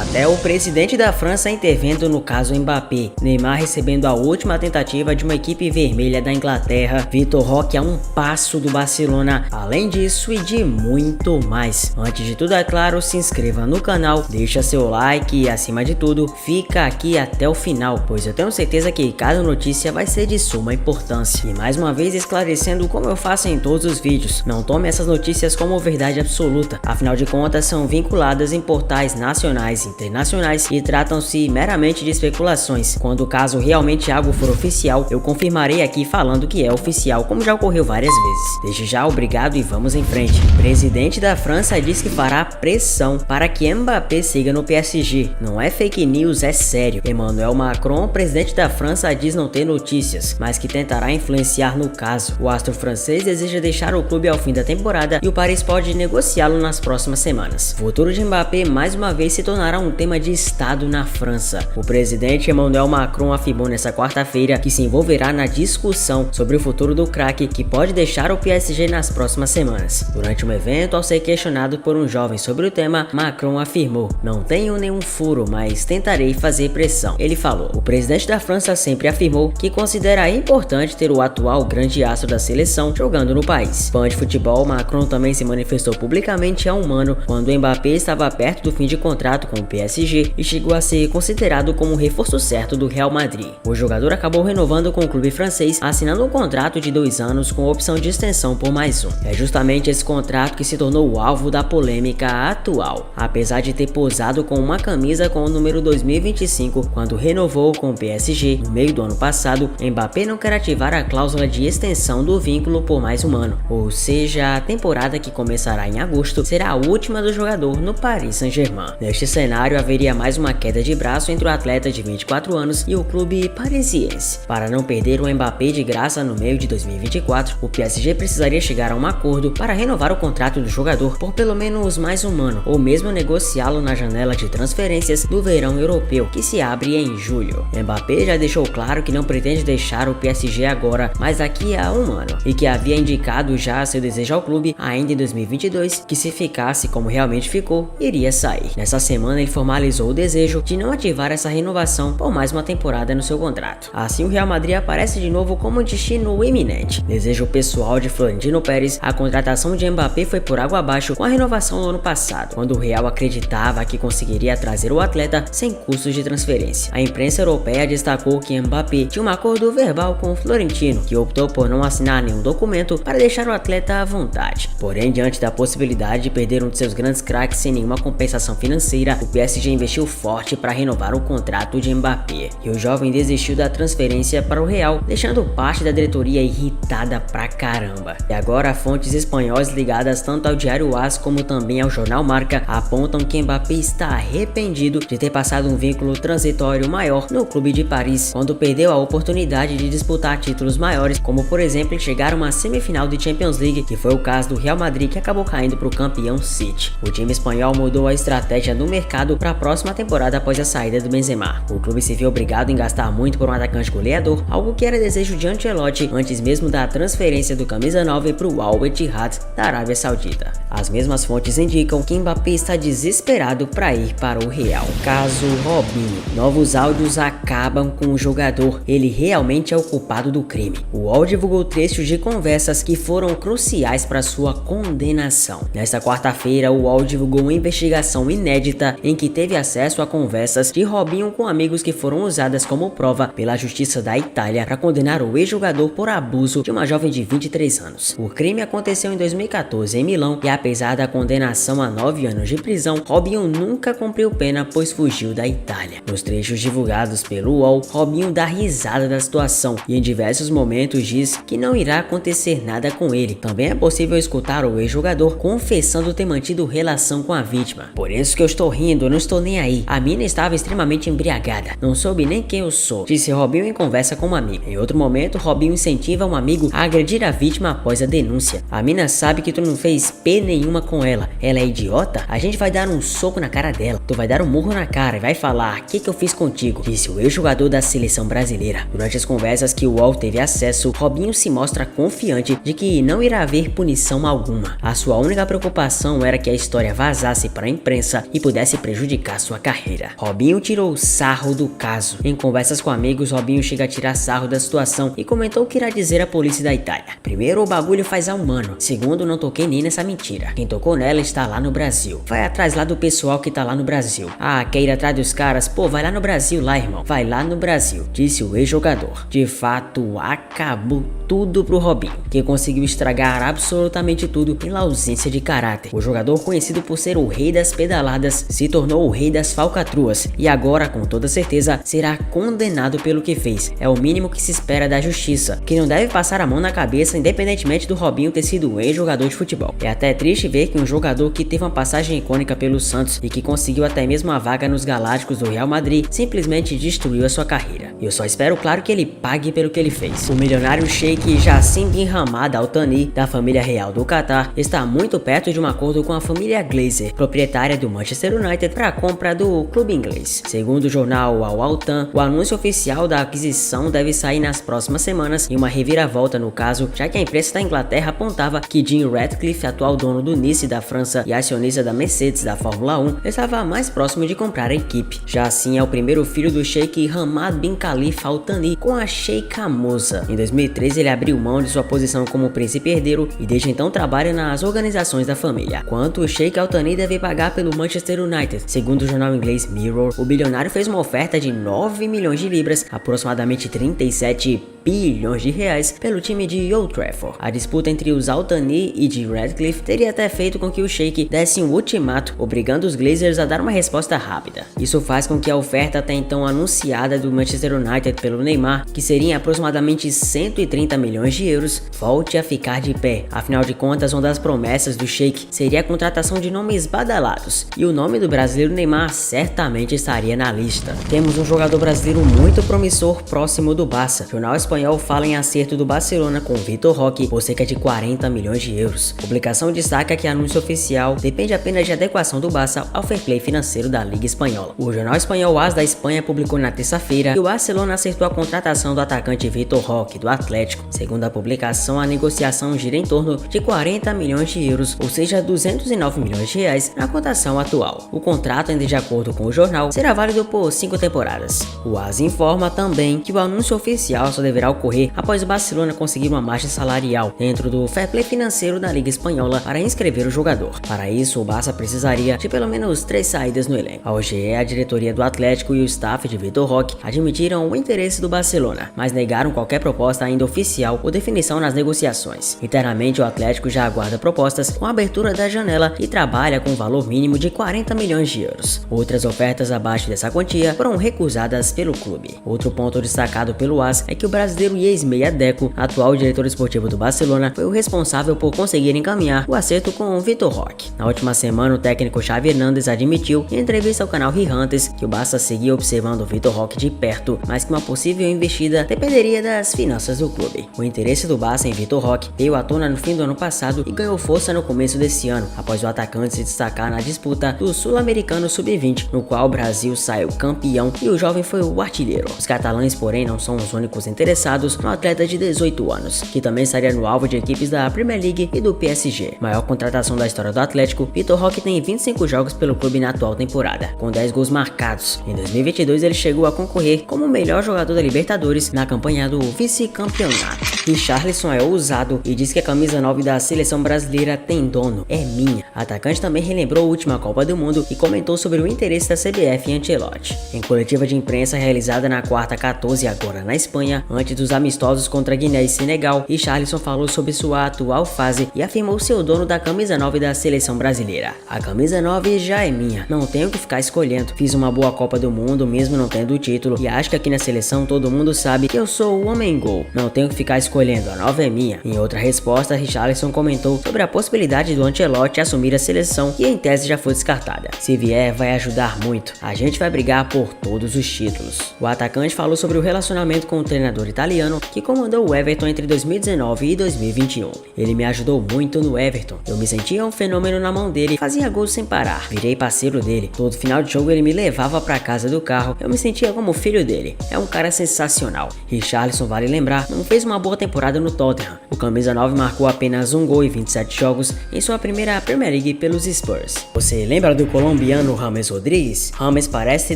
Até o presidente da França intervendo no caso Mbappé. Neymar recebendo a última tentativa de uma equipe vermelha da Inglaterra. Vitor Roque a um passo do Barcelona. Além disso e de muito mais. Antes de tudo, é claro, se inscreva no canal, deixa seu like e, acima de tudo, fica aqui até o final, pois eu tenho certeza que cada notícia vai ser de suma importância. E mais uma vez esclarecendo como eu faço em todos os vídeos, não tome essas notícias como verdade absoluta, afinal de contas são vinculadas em portais nacionais e internacionais e tratam-se meramente de especulações. Quando caso realmente algo for oficial, eu confirmarei aqui falando que é oficial, como já ocorreu várias vezes. Desde já, obrigado e vamos em frente. Presidente da França diz que fará pressão para que Mbappé siga no PSG. Não é fake news, é sério. Emmanuel Macron, presidente da França, diz não ter notícias, mas que tentará influenciar no caso. O astro francês deseja deixar o clube ao fim da temporada e o Paris pode negociá-lo nas próximas semanas. O futuro de Mbappé mais uma vez se tornará um tema de estado na França. O presidente Emmanuel Macron afirmou nesta quarta-feira que se envolverá na discussão sobre o futuro do craque, que pode deixar o PSG nas próximas semanas. Durante um evento, ao ser questionado por um jovem sobre o tema, Macron afirmou: "Não tenho nenhum furo, mas tentarei fazer pressão." Ele falou. O presidente da França sempre afirmou que considera importante ter o atual grande astro da seleção jogando no país. Fã de futebol, Macron também se manifestou publicamente há um ano, quando Mbappé estava perto do fim de contrato com o PSG e chegou a ser considerado como um reforço certo do Real Madrid. O jogador acabou renovando com o clube francês, assinando um contrato de 2 anos com opção de extensão por mais um. É justamente esse contrato que se tornou o alvo da polêmica atual. Apesar de ter posado com uma camisa com o número 2025 quando renovou com o PSG no meio do ano passado, Mbappé não quer ativar a cláusula de extensão do vínculo por mais um ano, ou seja, a temporada que começará em agosto será a última do jogador no Paris Saint-Germain. Neste cenário, haveria mais uma queda de braço entre o atleta de 24 anos e o clube parisiense. Para não perder o Mbappé de graça no meio de 2024, o PSG precisaria chegar a um acordo para renovar o contrato do jogador por pelo menos mais um ano, ou mesmo negociá-lo na janela de transferências do verão europeu, que se abre em julho. Mbappé já deixou claro que não pretende deixar o PSG agora, mas daqui a um ano, e que havia indicado já seu desejo ao clube ainda em 2022, que se ficasse como realmente ficou, iria sair. Nessa semana ele formalizou o desejo de não ativar essa renovação por mais uma temporada no seu contrato. Assim, o Real Madrid aparece de novo como um destino iminente. Desejo pessoal de Florentino Pérez, a contratação de Mbappé foi por água abaixo com a renovação do ano passado, quando o Real acreditava que conseguiria trazer o atleta sem custos de transferência. A imprensa europeia destacou que Mbappé tinha um acordo verbal com Florentino, que optou por não assinar nenhum documento para deixar o atleta à vontade. Porém, diante da possibilidade de perder um de seus grandes craques sem nenhuma compensação financeira, o PSG investiu forte para renovar o contrato de Mbappé, e o jovem desistiu da transferência para o Real, deixando parte da diretoria irritada pra caramba. E agora, fontes espanholas ligadas tanto ao Diário AS como também ao jornal Marca apontam que Mbappé está arrependido de ter passado um vínculo transitório maior no clube de Paris, quando perdeu a oportunidade de disputar títulos maiores, como por exemplo chegar a uma semifinal de Champions League, que foi o caso do Real Madrid, que acabou caindo para o campeão City. O time espanhol mudou a estratégia no mercado para a próxima temporada após a saída do Benzema. O clube se viu obrigado em gastar muito por um atacante goleador, algo que era desejo de Ancelotti antes mesmo da transferência do camisa 9 para o Al Ittihad da Arábia Saudita. As mesmas fontes indicam que Mbappé está desesperado para ir para o Real. Caso Robinho. Novos áudios acabam com o jogador. Ele realmente é o culpado do crime. O UOL divulgou trechos de conversas que foram cruciais para sua condenação. Nesta quarta-feira, o UOL divulgou uma investigação inédita em que teve acesso a conversas de Robinho com amigos que foram usadas como prova pela Justiça da Itália para condenar o ex-jogador por abuso de uma jovem de 23 anos. O crime aconteceu em 2014 em Milão e, apesar da condenação a 9 anos de prisão, Robinho nunca cumpriu pena, pois fugiu da Itália. Nos trechos divulgados pelo UOL, Robinho dá risada da situação e em diversos momentos diz que não irá acontecer nada com ele. Também é possível escutar o ex-jogador confessando ter mantido relação com a vítima. "Por isso que eu estou rindo, eu não estou nem aí. A mina estava extremamente embriagada, não soube nem quem eu sou", disse Robinho em conversa com um amigo. Em outro momento, Robinho incentiva um amigo a agredir a vítima após a denúncia. "A mina sabe que tu não fez P nenhuma com ela. Ela é idiota? A gente vai dar um soco na cara dela. Tu vai dar um murro na cara e vai falar: 'Que eu fiz contigo?'", disse o ex-jogador da seleção brasileira. Durante as conversas que o UOL teve acesso, Robinho se mostra confiante de que não irá haver punição alguma. A sua única preocupação era que a história vazasse para a imprensa e pudesse prejudicar prejudicar sua carreira. Robinho tirou sarro do caso. Em conversas com amigos, Robinho chega a tirar sarro da situação e comentou o que irá dizer à polícia da Itália. Primeiro, o bagulho faz a um mano. Segundo, não toquei nem nessa mentira. Quem tocou nela está lá no Brasil. Vai atrás lá do pessoal que tá lá no Brasil. Ah, quer ir atrás dos caras? Pô, vai lá no Brasil lá, irmão. Vai lá no Brasil, disse o ex-jogador. De fato, acabou tudo pro Robinho, que conseguiu estragar absolutamente tudo pela ausência de caráter. O jogador, conhecido por ser o rei das pedaladas, se tornou o rei das falcatruas e agora, com toda certeza, será condenado pelo que fez. É o mínimo que se espera da justiça, que não deve passar a mão na cabeça independentemente do Robinho ter sido um ex-jogador de futebol. É até triste ver que um jogador que teve uma passagem icônica pelo Santos e que conseguiu até mesmo a vaga nos Galácticos do Real Madrid simplesmente destruiu a sua carreira. E eu só espero, claro, que ele pague pelo que ele fez. O milionário Sheikh Jassim bin Hamad Al Thani, da família real do Catar, está muito perto de um acordo com a família Glazer, proprietária do Manchester United, para a compra do clube inglês. Segundo o jornal Al Watan, o anúncio oficial da aquisição deve sair nas próximas semanas em uma reviravolta no caso, já que a imprensa da Inglaterra apontava que Jim Ratcliffe, atual dono do Nice da França e acionista da Mercedes da Fórmula 1, estava mais próximo de comprar a equipe. Jassim é o primeiro filho do Sheikh Hamad bin Khalifa Al Thani com a Sheikha Moza. Em 2013 ele abriu mão de sua posição como príncipe herdeiro e desde então trabalha nas organizações da família. Quanto o Sheikh Al Thani deve pagar pelo Manchester United? Segundo o jornal inglês Mirror, o bilionário fez uma oferta de 9 milhões de libras, aproximadamente 37 bilhões de reais, pelo time de Old Trafford. A disputa entre os Al Thani e de Ratcliffe teria até feito com que o Sheikh desse um ultimato, obrigando os Glazers a dar uma resposta rápida. Isso faz com que a oferta até então anunciada do Manchester United pelo Neymar, que seria aproximadamente 130 milhões de euros, volte a ficar de pé. Afinal de contas, uma das promessas do Sheikh seria a contratação de nomes badalados, e o nome do brasileiro Neymar certamente estaria na lista. Temos um jogador brasileiro muito promissor próximo do Barça. O jornal espanhol fala em acerto do Barcelona com Vitor Roque por cerca de 40 milhões de euros. A publicação destaca que anúncio oficial depende apenas de adequação do Barça ao fair play financeiro da Liga Espanhola. O jornal espanhol AS da Espanha publicou na terça-feira que o Barcelona acertou a contratação do atacante Vitor Roque do Atlético. Segundo a publicação, a negociação gira em torno de 40 milhões de euros, ou seja, 209 milhões de reais na cotação atual. O contrato, ainda de acordo com o jornal, será válido por 5 temporadas. O AS informa também que o anúncio oficial só deverá ocorrer após o Barcelona conseguir uma margem salarial dentro do fair play financeiro da Liga Espanhola para inscrever o jogador. Para isso, o Barça precisaria de pelo menos 3 saídas no elenco. Ao GE, a diretoria do Atlético e o staff de Vitor Roque admitiram o interesse do Barcelona, mas negaram qualquer proposta ainda oficial ou definição nas negociações. Internamente, o Atlético já aguarda propostas com a abertura da janela e trabalha com um valor mínimo de 40 milhões de euros. Outras ofertas abaixo dessa quantia foram recusadas pelo clube. Outro ponto destacado pelo AS é que o brasileiro e ex-meia Deco, atual diretor esportivo do Barcelona, foi o responsável por conseguir encaminhar o acerto com o Vitor Roque. Na última semana, o técnico Xavi Hernandes admitiu em entrevista ao canal He-Hunters que o Barça seguia observando o Vitor Roque de perto, mas que uma possível investida dependeria das finanças do clube. O interesse do Barça em Vitor Roque veio à tona no fim do ano passado e ganhou força no começo desse ano, após o atacante se destacar na disputa do Sul-Americano Sub-20, no qual o Brasil saiu campeão e o jovem foi o artilheiro. Os catalães, porém, não são os únicos interessados no atleta de 18 anos, que também estaria no alvo de equipes da Premier League e do PSG. Maior contratação da história do Atlético, Vitor Roque tem 25 jogos pelo clube na atual temporada, com 10 gols marcados. Em 2022 ele chegou a concorrer como o melhor jogador da Libertadores na campanha do vice-campeonato. Richarlison é ousado e diz que a camisa 9 da seleção brasileira tem dono, é minha. O atacante também relembrou a última Copa do Mundo e comentou sobre o interesse da CBF em Ancelotti. Em coletiva de imprensa realizada na quarta 14 agora na Espanha, antes dos amistosos contra Guiné e Senegal, Richarlison falou sobre sua atual fase e afirmou ser o dono da camisa 9 da seleção brasileira. A camisa 9 já é minha, não tenho que ficar escolhendo. Fiz uma boa Copa do Mundo mesmo não tendo o título e acho que aqui na seleção todo mundo sabe que eu sou o homem-gol. Não tenho que ficar escolhendo, a 9 é minha. Em outra resposta, Richarlison comentou sobre a possibilidade do Ancelotti assumir a seleção e em tese já foi descartada. Se vier, vai ajudar muito. A gente vai brigar por todos os títulos. O atacante falou sobre o relacionamento com o treinador italiano que comandou o Everton entre 2019 e 2021. Ele me ajudou muito no Everton. Eu me sentia um fenômeno na mão dele, fazia gols sem parar. Virei parceiro dele. Todo final de jogo ele me levava pra casa do carro. Eu me sentia como filho dele. É um cara sensacional. Richarlison, vale lembrar, não fez uma boa temporada no Tottenham. O camisa 9 marcou apenas um gol em 27 jogos em sua primeira Premier League pelos Spurs. Você lembra do colombiano colombiano James Rodríguez. James parece ter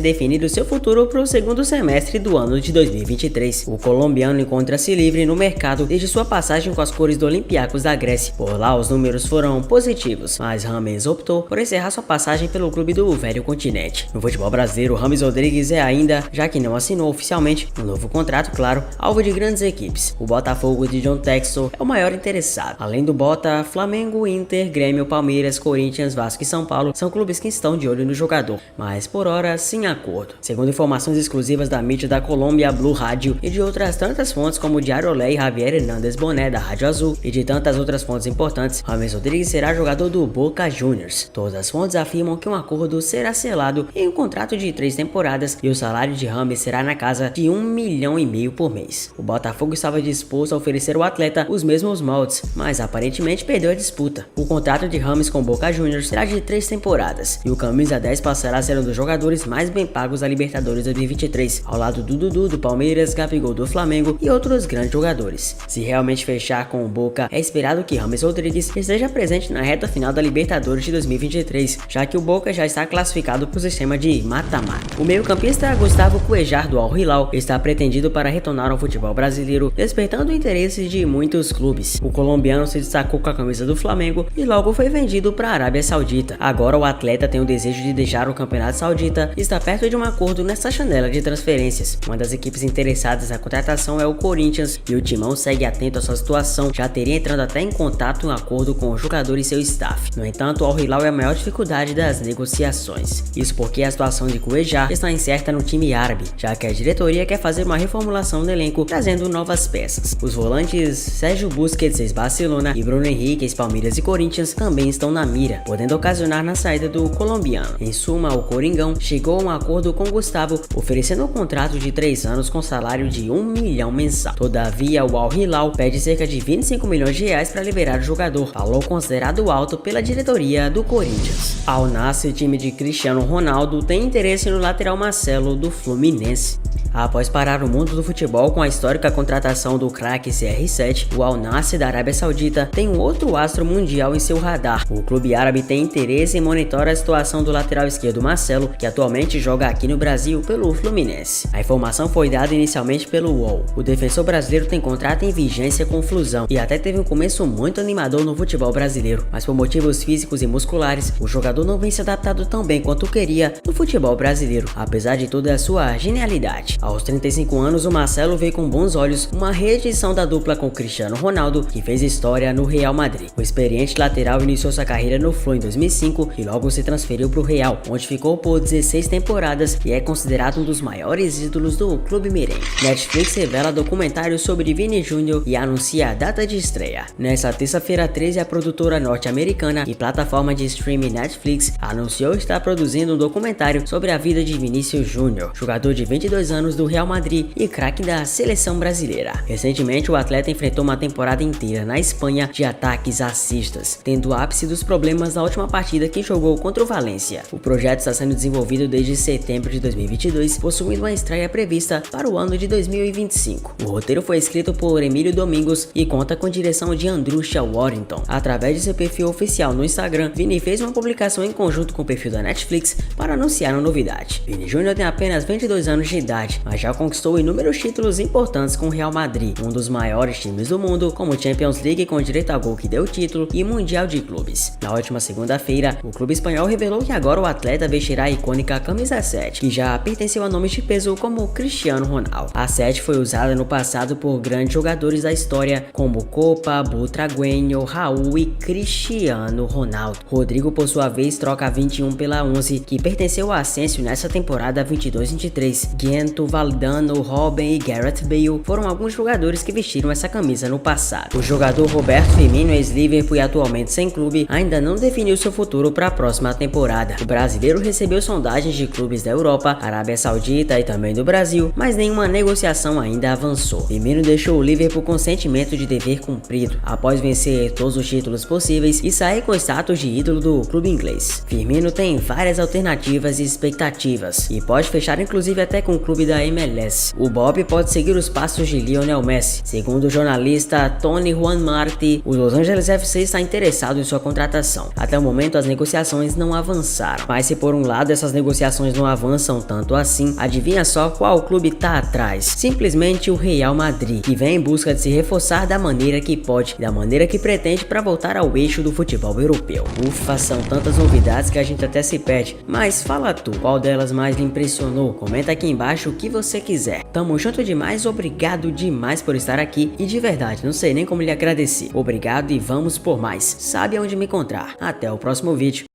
definido seu futuro para o segundo semestre do ano de 2023. O colombiano encontra-se livre no mercado desde sua passagem com as cores do Olympiacos da Grécia. Por lá os números foram positivos, mas James optou por encerrar sua passagem pelo clube do velho continente. No futebol brasileiro, James Rodríguez é ainda, já que não assinou oficialmente, um novo contrato, claro, alvo de grandes equipes. O Botafogo de John Textor é o maior interessado. Além do Bota, Flamengo, Inter, Grêmio, Palmeiras, Corinthians, Vasco e São Paulo são clubes que estão de olho no jogador, mas por hora sem acordo. Segundo informações exclusivas da mídia da Colômbia, Blue Rádio, e de outras tantas fontes como o Diário Olé e Javier Hernández Bonet da Rádio Azul, e de tantas outras fontes importantes, James Rodríguez será jogador do Boca Juniors. Todas as fontes afirmam que um acordo será selado em um contrato de 3 temporadas e o salário de James será na casa de 1,5 milhão por mês. O Botafogo estava disposto a oferecer ao atleta os mesmos moldes, mas aparentemente perdeu a disputa. O contrato de James com Boca Juniors será de 3 temporadas e o camisa 10 passará a ser um dos jogadores mais bem pagos da Libertadores 2023, ao lado do Dudu do Palmeiras, Gabigol do Flamengo e outros grandes jogadores. Se realmente fechar com o Boca, é esperado que James Rodríguez esteja presente na reta final da Libertadores de 2023, já que o Boca já está classificado para o sistema de mata-mata. O meio-campista Gustavo Cuéllar do Al Hilal está pretendido para retornar ao futebol brasileiro, despertando o interesse de muitos clubes. O colombiano se destacou com a camisa do Flamengo e logo foi vendido para a Arábia Saudita. Agora o atleta tem o desejo de deixar o Campeonato Saudita e está perto de um acordo nessa janela de transferências. Uma das equipes interessadas na contratação é o Corinthians e o timão segue atento à sua situação, já teria entrando até em contato em acordo com o jogador e seu staff. No entanto, o Al Hilal é a maior dificuldade das negociações. Isso porque a situação de Cuéllar está incerta no time árabe, já que a diretoria quer fazer uma reformulação no elenco, trazendo novas peças. Os volantes Sérgio Busquets, ex-Barcelona, e Bruno Henrique, ex-Palmeiras e Corinthians, também estão na mira, podendo ocasionar na saída do colombiano. Em suma, o Coringão chegou a um acordo com Gustavo, oferecendo um contrato de 3 anos com salário de 1 milhão mensal. Todavia, o Al Hilal pede cerca de 25 milhões de reais para liberar o jogador, valor considerado alto pela diretoria do Corinthians. Al Nassr, time de Cristiano Ronaldo, tem interesse no lateral Marcelo do Fluminense. Após parar o mundo do futebol com a histórica contratação do craque CR7, o Al Nassr da Arábia Saudita tem um outro astro mundial em seu radar. O clube árabe tem interesse em monitorar a situação do lateral esquerdo Marcelo, que atualmente joga aqui no Brasil pelo Fluminense. A informação foi dada inicialmente pelo UOL. O defensor brasileiro tem contrato em vigência com o Flusão e até teve um começo muito animador no futebol brasileiro, mas por motivos físicos e musculares, o jogador não vem se adaptado tão bem quanto queria no futebol brasileiro, apesar de toda a sua genialidade. Aos 35 anos, o Marcelo vê com bons olhos uma reedição da dupla com Cristiano Ronaldo, que fez história no Real Madrid. O experiente lateral iniciou sua carreira no Flu em 2005 e logo se transferiu para o Real, onde ficou por 16 temporadas e é considerado um dos maiores ídolos do clube merengue. Netflix revela documentário sobre Vini Jr. e anuncia a data de estreia. Nesta terça-feira 13, a produtora norte-americana e plataforma de streaming Netflix anunciou estar produzindo um documentário sobre a vida de Vinícius Júnior, jogador de 22 anos do Real Madrid e craque da seleção brasileira. Recentemente, o atleta enfrentou uma temporada inteira na Espanha de ataques racistas, tendo o ápice dos problemas na última partida que jogou contra o Valência. O projeto está sendo desenvolvido desde setembro de 2022, possuindo uma estreia prevista para o ano de 2025. O roteiro foi escrito por Emílio Domingos e conta com direção de Andrusha Warrington. Através de seu perfil oficial no Instagram, Vini fez uma publicação em conjunto com o perfil da Netflix para anunciar a novidade. Vini Jr. tem apenas 22 anos de idade, mas já conquistou inúmeros títulos importantes com o Real Madrid, um dos maiores times do mundo, como Champions League com direito a gol que deu o título e Mundial de Clubes. Na última segunda-feira, o clube espanhol revelou que agora o atleta vestirá a icônica camisa 7, que já pertenceu a nomes de peso como Cristiano Ronaldo. A 7 foi usada no passado por grandes jogadores da história, como Copa, Butragueño, Raul e Cristiano Ronaldo. Rodrigo, por sua vez, troca a 21 pela 11, que pertenceu a Asensio nessa temporada 22-23. Gento, Valdano, Robben e Gareth Bale foram alguns jogadores que vestiram essa camisa no passado. O jogador Roberto Firmino, ex-Liverpool e atualmente sem clube, ainda não definiu seu futuro para a próxima temporada. O brasileiro recebeu sondagens de clubes da Europa, Arábia Saudita e também do Brasil, mas nenhuma negociação ainda avançou. Firmino deixou o Liverpool com sentimento de dever cumprido, após vencer todos os títulos possíveis e sair com o status de ídolo do clube inglês. Firmino tem várias alternativas e expectativas, e pode fechar inclusive até com o clube da MLS. O Bob pode seguir os passos de Lionel Messi. Segundo o jornalista Tony Juan Marti, o Los Angeles FC está interessado em sua contratação. Até o momento, as negociações não avançaram. avançaram. Mas se por um lado essas negociações não avançam tanto assim, adivinha só qual clube tá atrás? Simplesmente o Real Madrid, que vem em busca de se reforçar da maneira que pode e da maneira que pretende para voltar ao eixo do futebol europeu. Ufa, são tantas novidades que a gente até se perde, mas fala tu, qual delas mais lhe impressionou? Comenta aqui embaixo o que você quiser. Tamo junto demais, obrigado demais por estar aqui e de verdade, não sei nem como lhe agradecer. Obrigado e vamos por mais. Sabe onde me encontrar. Até o próximo vídeo.